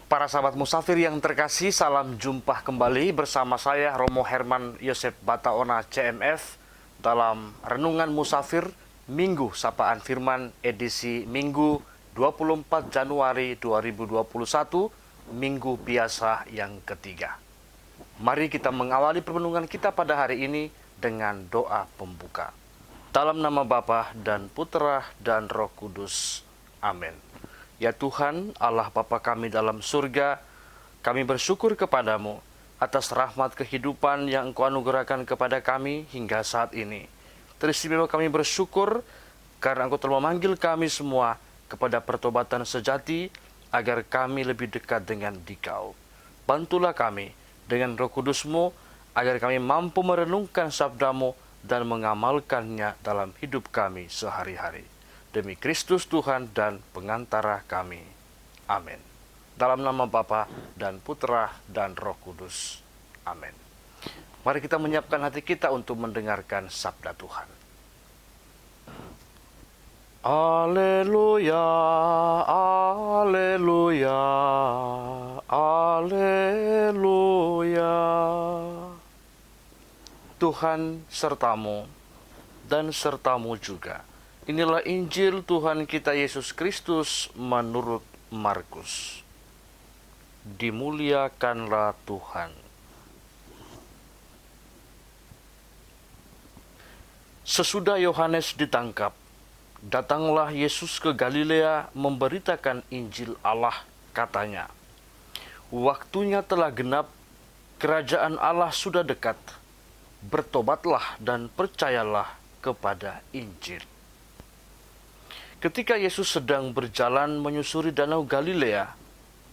Para sahabat musafir yang terkasih, salam jumpa kembali bersama saya Romo Herman Yosef Bataona CMF dalam Renungan Musafir Minggu Sapaan Firman edisi Minggu 24 Januari 2021, Minggu Biasa yang ketiga. Mari kita mengawali permenungan kita pada hari ini dengan doa pembuka. Dalam nama Bapa dan Putera dan Roh Kudus. Amin. Ya Tuhan, Allah Bapa kami dalam surga, kami bersyukur kepadamu atas rahmat kehidupan yang Engkau anugerahkan kepada kami hingga saat ini. Teristimewa kami bersyukur karena Engkau telah memanggil kami semua kepada pertobatan sejati agar kami lebih dekat dengan Dikau. Bantulah kami dengan Roh Kudus-Mu agar kami mampu merenungkan sabda-Mu dan mengamalkannya dalam hidup kami sehari-hari. Demi Kristus Tuhan dan pengantara kami. Amin. Dalam nama Bapa dan Putera dan Roh Kudus. Amin. Mari kita menyiapkan hati kita untuk mendengarkan sabda Tuhan. Haleluya, haleluya, haleluya. Tuhan sertamu dan sertamu juga. Inilah Injil Tuhan kita Yesus Kristus menurut Markus. Dimuliakanlah Tuhan. Sesudah Yohanes ditangkap, datanglah Yesus ke Galilea memberitakan Injil Allah, katanya, "Waktunya telah genap, kerajaan Allah sudah dekat. Bertobatlah dan percayalah kepada Injil." Ketika Yesus sedang berjalan menyusuri danau Galilea,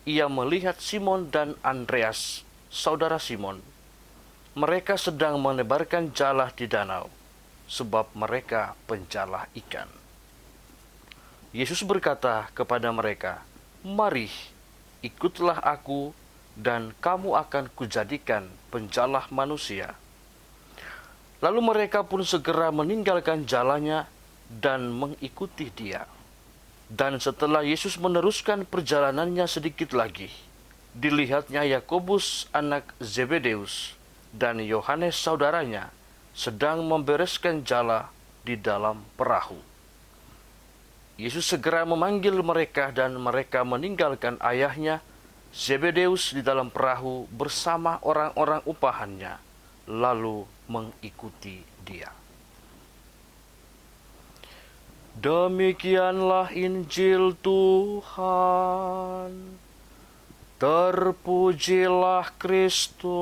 ia melihat Simon dan Andreas, saudara Simon. Mereka sedang menebarkan jala di danau, sebab mereka penjala ikan. Yesus berkata kepada mereka, "Mari, ikutlah aku, dan kamu akan kujadikan penjala manusia." Lalu mereka pun segera meninggalkan jalannya dan mengikuti Dia. Dan setelah Yesus meneruskan perjalanannya sedikit lagi, dilihatnya Yakobus anak Zebedeus dan Yohanes saudaranya sedang membereskan jala di dalam perahu. Yesus segera memanggil mereka dan mereka meninggalkan ayahnya Zebedeus di dalam perahu bersama orang-orang upahannya, lalu mengikuti Dia. Demikianlah Injil Tuhan. Terpujilah Kristus.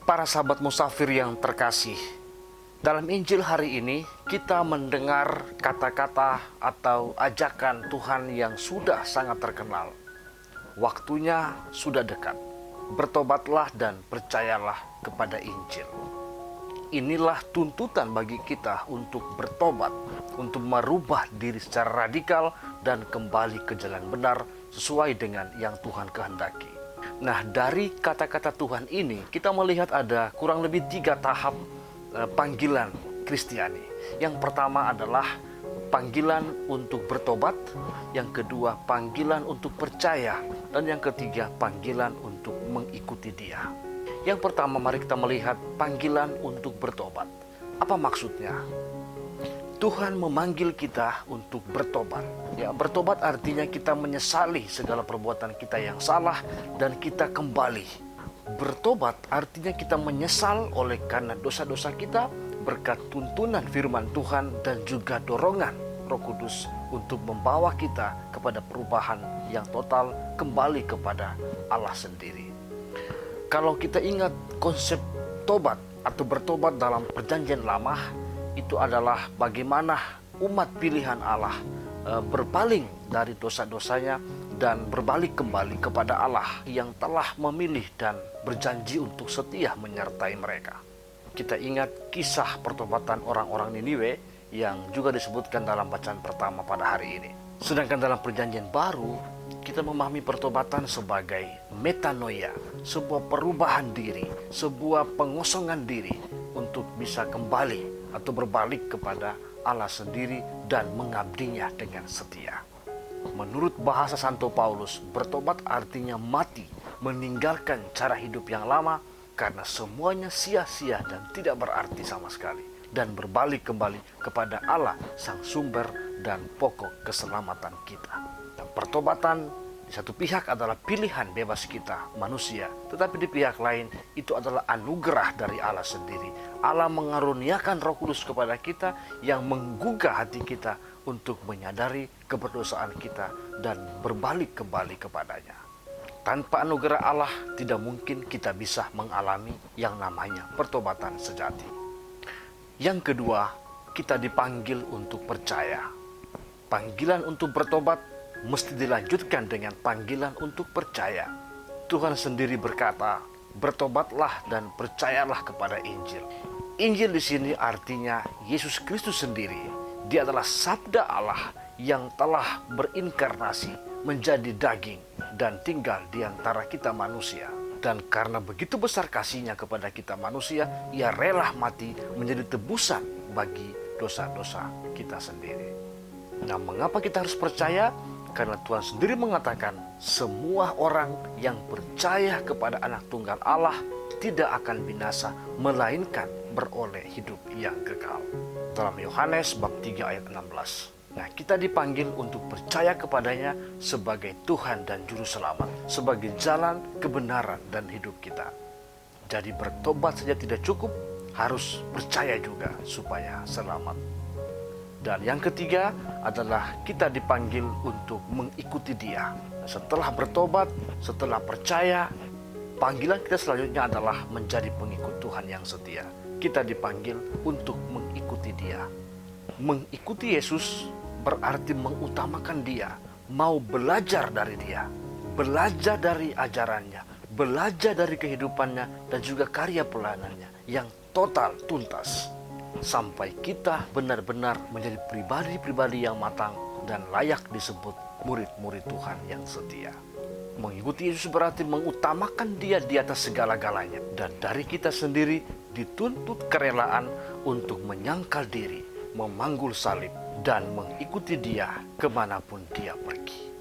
Para sahabat musafir yang terkasih, dalam Injil hari ini kita mendengar kata-kata atau ajakan Tuhan yang sudah sangat terkenal. Waktunya sudah dekat. Bertobatlah dan percayalah kepada Injil. Inilah tuntutan bagi kita untuk bertobat, untuk merubah diri secara radikal dan kembali ke jalan benar sesuai dengan yang Tuhan kehendaki. Nah, dari kata-kata Tuhan ini kita melihat ada kurang lebih 3 tahap panggilan Kristiani. Yang pertama adalah panggilan untuk bertobat, yang kedua panggilan untuk percaya, dan yang ketiga panggilan untuk mengikuti Dia. Yang pertama, mari kita melihat panggilan untuk bertobat. Apa maksudnya? Tuhan memanggil kita untuk bertobat. Ya, bertobat artinya kita menyesali segala perbuatan kita yang salah dan kita kembali. Bertobat artinya kita menyesal oleh karena dosa-dosa kita, berkat tuntunan firman Tuhan dan juga dorongan Roh Kudus untuk membawa kita kepada perubahan yang total, kembali kepada Allah sendiri. Kalau kita ingat konsep tobat atau bertobat dalam perjanjian lama, itu adalah bagaimana umat pilihan Allah berpaling dari dosa-dosanya dan berbalik kembali kepada Allah yang telah memilih dan berjanji untuk setia menyertai mereka. Kita ingat kisah pertobatan orang-orang Niniwe yang juga disebutkan dalam bacaan pertama pada hari ini. Sedangkan dalam perjanjian baru, kita memahami pertobatan sebagai metanoia, sebuah perubahan diri, sebuah pengosongan diri untuk bisa kembali atau berbalik kepada Allah sendiri dan mengabdinya dengan setia. Menurut bahasa Santo Paulus, bertobat artinya mati, meninggalkan cara hidup yang lama karena semuanya sia-sia dan tidak berarti sama sekali, dan berbalik kembali kepada Allah, sang sumber dan pokok keselamatan kita. Dan pertobatan di satu pihak adalah pilihan bebas kita manusia, tetapi di pihak lain itu adalah anugerah dari Allah sendiri. Allah mengaruniakan Roh Kudus kepada kita yang menggugah hati kita untuk menyadari keberdosaan kita dan berbalik kembali kepadanya. Tanpa anugerah Allah tidak mungkin kita bisa mengalami yang namanya pertobatan sejati. Yang kedua, kita dipanggil untuk percaya. Panggilan untuk bertobat mesti dilanjutkan dengan panggilan untuk percaya. Tuhan sendiri berkata, bertobatlah dan percayalah kepada Injil. Injil di sini artinya Yesus Kristus sendiri. Dia adalah sabda Allah yang telah berinkarnasi menjadi daging dan tinggal di antara kita manusia. Dan karena begitu besar kasihnya kepada kita manusia, ia rela mati menjadi tebusan bagi dosa-dosa kita sendiri. Nah, mengapa kita harus percaya? Karena Tuhan sendiri mengatakan semua orang yang percaya kepada Anak Tunggal Allah tidak akan binasa, melainkan beroleh hidup yang kekal. Dalam Yohanes bab 3 ayat 16. Nah, kita dipanggil untuk percaya kepadanya sebagai Tuhan dan Juru Selamat, sebagai jalan, kebenaran, dan hidup kita. Jadi bertobat saja tidak cukup, harus percaya juga supaya selamat. Dan yang ketiga adalah kita dipanggil untuk mengikuti Dia. Setelah bertobat, setelah percaya, panggilan kita selanjutnya adalah menjadi pengikut Tuhan yang setia. Kita dipanggil untuk mengikuti Dia. Mengikuti Yesus berarti mengutamakan Dia, mau belajar dari Dia, belajar dari ajarannya, belajar dari kehidupannya dan juga karya pelanannya yang total tuntas, sampai kita benar-benar menjadi pribadi-pribadi yang matang dan layak disebut murid-murid Tuhan yang setia. Mengikuti Yesus berarti mengutamakan Dia di atas segala-galanya, dan dari kita sendiri dituntut kerelaan untuk menyangkal diri, memanggul salib, dan mengikuti Dia kemanapun Dia pergi.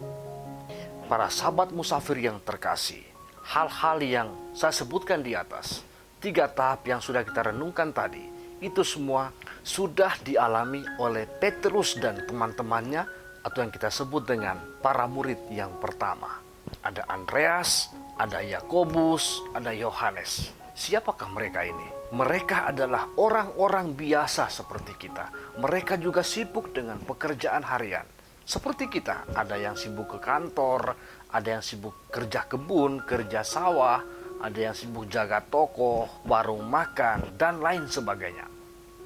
Para sahabat musafir yang terkasih, hal-hal yang saya sebutkan di atas, 3 tahap yang sudah kita renungkan tadi, itu semua sudah dialami oleh Petrus dan teman-temannya, atau yang kita sebut dengan para murid yang pertama. Ada Andreas, ada Yakobus, ada Yohanes. Siapakah mereka ini? Mereka adalah orang-orang biasa seperti kita. Mereka juga sibuk dengan pekerjaan harian. Seperti kita, ada yang sibuk ke kantor, ada yang sibuk kerja kebun, kerja sawah, ada yang sibuk jaga toko, warung makan, dan lain sebagainya.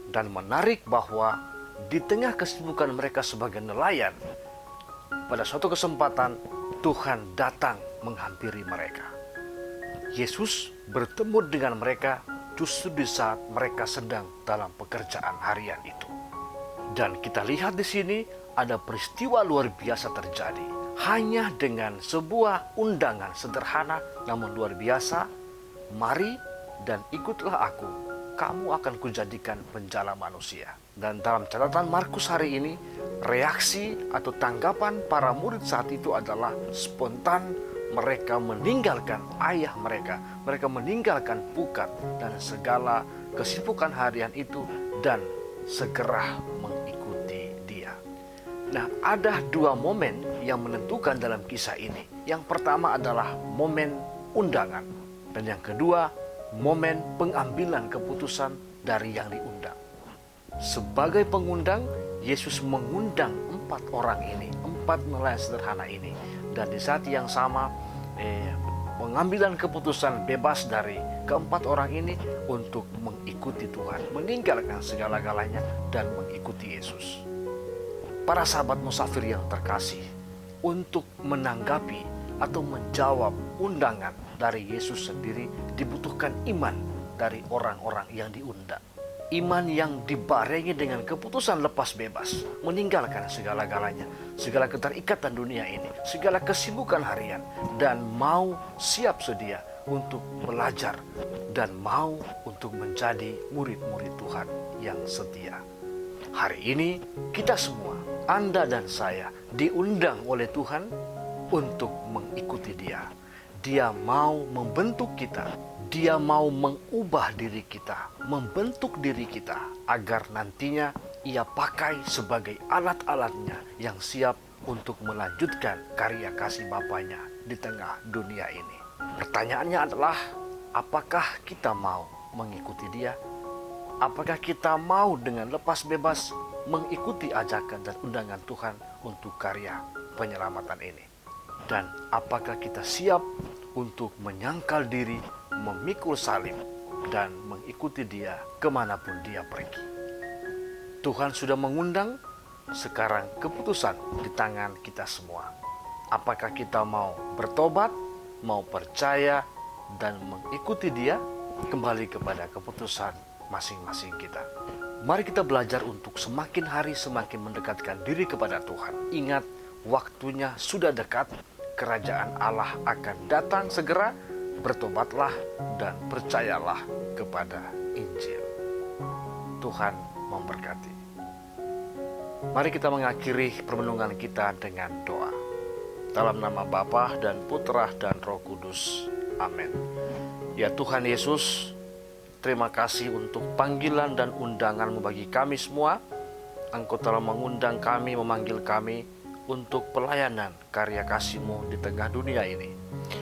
Dan menarik bahwa di tengah kesibukan mereka sebagai nelayan, pada suatu kesempatan Tuhan datang menghampiri mereka. Yesus bertemu dengan mereka justru di saat mereka sedang dalam pekerjaan harian itu. Dan kita lihat di sini ada peristiwa luar biasa terjadi. Hanya dengan sebuah undangan sederhana namun luar biasa, mari dan ikutlah aku, kamu akan kujadikan penjala manusia. Dan dalam catatan Markus hari ini, reaksi atau tanggapan para murid saat itu adalah spontan. Mereka meninggalkan ayah mereka, mereka meninggalkan pukat dan segala kesibukan harian itu dan segera mengikuti Dia. Nah, ada 2 momen yang menentukan dalam kisah ini. Yang pertama adalah momen undangan, dan yang kedua momen pengambilan keputusan dari yang diundang. Sebagai pengundang, Yesus mengundang 4 orang ini, 4 nelayan sederhana ini, dan di saat yang sama pengambilan keputusan bebas dari ke-4 orang ini untuk mengikuti Tuhan, meninggalkan segala-galanya dan mengikuti Yesus. Para sahabat musafir yang terkasih, untuk menanggapi atau menjawab undangan dari Yesus sendiri dibutuhkan iman dari orang-orang yang diundang. Iman yang dibarengi dengan keputusan lepas bebas, meninggalkan segala-galanya, segala keterikatan dunia ini, segala kesibukan harian, dan mau siap sedia untuk belajar dan mau untuk menjadi murid-murid Tuhan yang setia. Hari ini kita semua, Anda dan saya, diundang oleh Tuhan untuk mengikuti Dia. Dia mau membentuk kita, Dia mau mengubah diri kita, membentuk diri kita, agar nantinya Ia pakai sebagai alat-alatnya yang siap untuk melanjutkan karya kasih Bapaknya di tengah dunia ini. Pertanyaannya adalah, apakah kita mau mengikuti Dia? Apakah kita mau dengan lepas bebas mengikuti ajakan dan undangan Tuhan untuk karya penyelamatan ini? Dan apakah kita siap untuk menyangkal diri, memikul salib, dan mengikuti Dia kemanapun Dia pergi? Tuhan sudah mengundang, sekarang keputusan di tangan kita semua. Apakah kita mau bertobat, mau percaya, dan mengikuti Dia? Kembali kepada keputusan masing-masing kita. Mari kita belajar untuk semakin hari semakin mendekatkan diri kepada Tuhan. Ingat, waktunya sudah dekat, kerajaan Allah akan datang segera. Bertobatlah dan percayalah kepada Injil. Tuhan memberkati. Mari kita mengakhiri permenungan kita dengan doa. Dalam nama Bapa dan Putra dan Roh Kudus. Amin. Ya Tuhan Yesus, terima kasih untuk panggilan dan undangan-Mu bagi kami semua. Engkau telah mengundang kami, memanggil kami untuk pelayanan karya kasih-Mu di tengah dunia ini.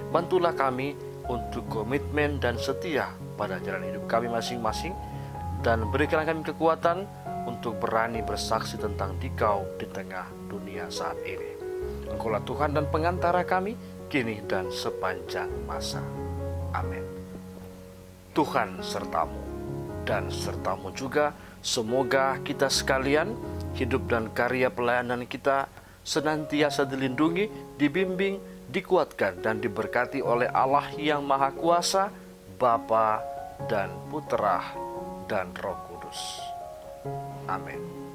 Bantulah kami untuk komitmen dan setia pada jalan hidup kami masing-masing, dan berikan kami kekuatan untuk berani bersaksi tentang Dikau di tengah dunia saat ini. Engkaulah Tuhan dan pengantara kami, kini dan sepanjang masa. Amin. Tuhan sertamu, dan sertamu juga. Semoga kita sekalian, hidup dan karya pelayanan kita senantiasa dilindungi, dibimbing, dikuatkan, dan diberkati oleh Allah yang Maha Kuasa, Bapa dan Putra dan Roh Kudus. Amin.